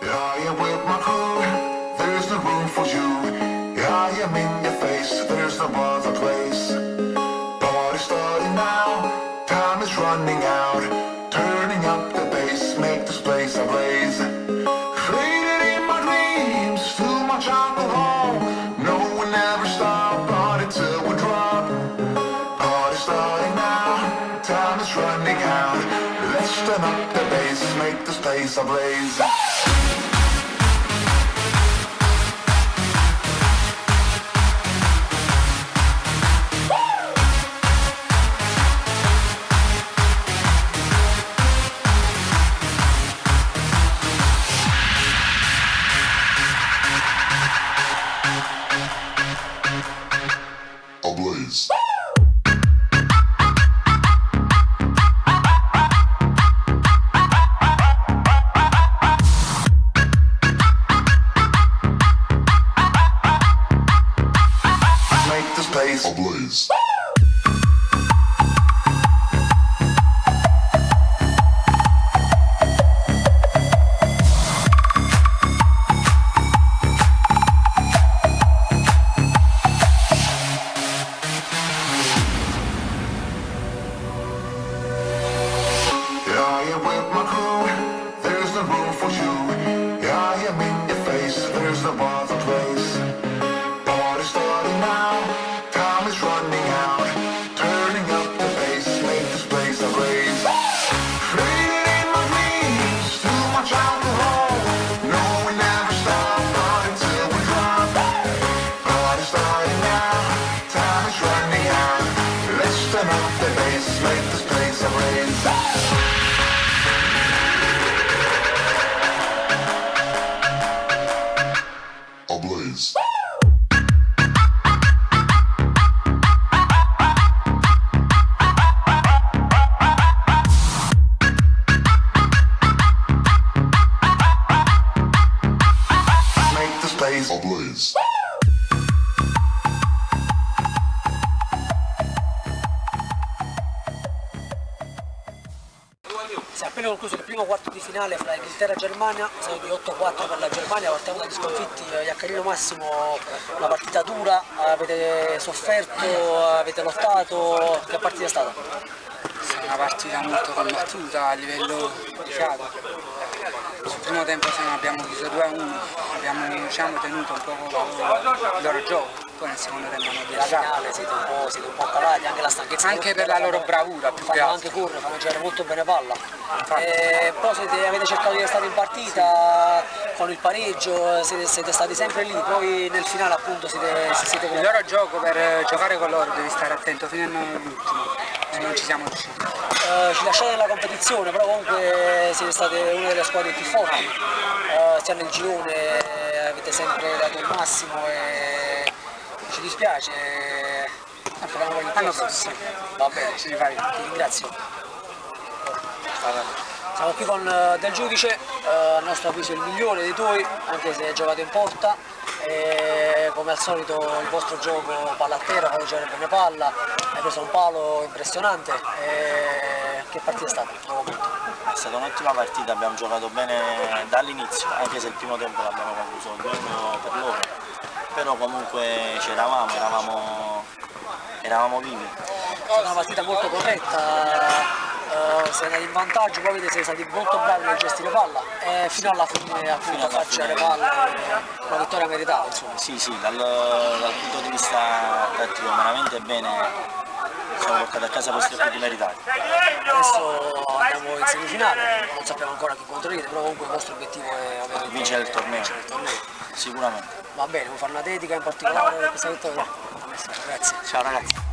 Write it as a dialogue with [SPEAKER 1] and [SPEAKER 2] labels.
[SPEAKER 1] Yeah, I am with my crew, there's no room for you. Yeah, I am in your face, there's no other place. Party starting now, time is running out. Turning up the bass, make this place ablaze. Faded in my dreams, too much alcohol. No, we'll never stop, party till we drop. Party starting now, time is running out. Let's turn up the bass, make this place ablaze. Ablaze. Make this place ablaze. Yeah, I am with my crew, there's no room for you. Yeah, I am in your face, there's no other place. Party starting now, time is running out. Turning up the bass, make this place ablaze. Faded in my dreams, too much alcohol. No, we never stop, party till we drop. Party starting now, time is running out. Let's turn up the bass, make this place ablaze. Ablaze. Make this place ablaze.
[SPEAKER 2] Si è appena concluso il primo quarto di finale fra Inghilterra e Germania, sono di 8-4 per la Germania, partiamo dagli sconfitti. Iaccarino Massimo, una partita dura, avete sofferto, avete lottato, che partita è stata?
[SPEAKER 3] È una partita molto combattuta a livello di fiato. Sul primo tempo abbiamo chiuso 2-1, abbiamo tenuto un po' il loro gioco, poi nel secondo tempo hanno dilagato.
[SPEAKER 2] Siete un po' calati, anche la stanchezza.
[SPEAKER 3] Anche per la loro bravura, più che
[SPEAKER 2] fanno
[SPEAKER 3] altro.
[SPEAKER 2] anche correre, fanno girare molto bene palla. Poi avete cercato di restare in partita con il pareggio, siete stati sempre lì, poi nel finale appunto siete
[SPEAKER 3] Il loro gioco, per giocare con loro devi stare attento fino all'ultimo e non ci siamo riusciti.
[SPEAKER 2] ci lasciate nella competizione, però comunque siete state una delle squadre più forti, sia nel girone avete sempre dato il massimo e ci dispiace.
[SPEAKER 3] L'anno prossimo.
[SPEAKER 2] Va bene,
[SPEAKER 3] Ci rifai.
[SPEAKER 2] ti ringrazio. Siamo qui con Del Giudice, a nostro avviso il migliore dei tuoi, anche se hai giocato in porta. E come al solito il vostro gioco palla a terra, fate giocare bene palla, hai preso un palo impressionante. Che partita è stata?
[SPEAKER 4] È stata un'ottima partita, abbiamo giocato bene dall'inizio, anche se il primo tempo l'abbiamo concluso 2-1 per loro, però comunque c'eravamo, eravamo vivi.
[SPEAKER 2] È stata una partita molto corretta. Siete andati in vantaggio, poi siete stati molto bravi nel gestire palla e fino alla fine appunto a far girare palla, una vittoria meritata insomma.
[SPEAKER 4] Sì, dal punto di vista tattico veramente bene, siamo portati a casa questi punti meritati.
[SPEAKER 2] Adesso andiamo in semifinale, non sappiamo ancora chi controllate, però comunque il vostro obiettivo è ovviamente
[SPEAKER 4] Vincere il torneo.
[SPEAKER 2] torneo.
[SPEAKER 4] Sicuramente.
[SPEAKER 2] Va bene, vuoi fare una dedica in particolare per questa vittoria? Grazie.
[SPEAKER 4] Ciao ragazzi.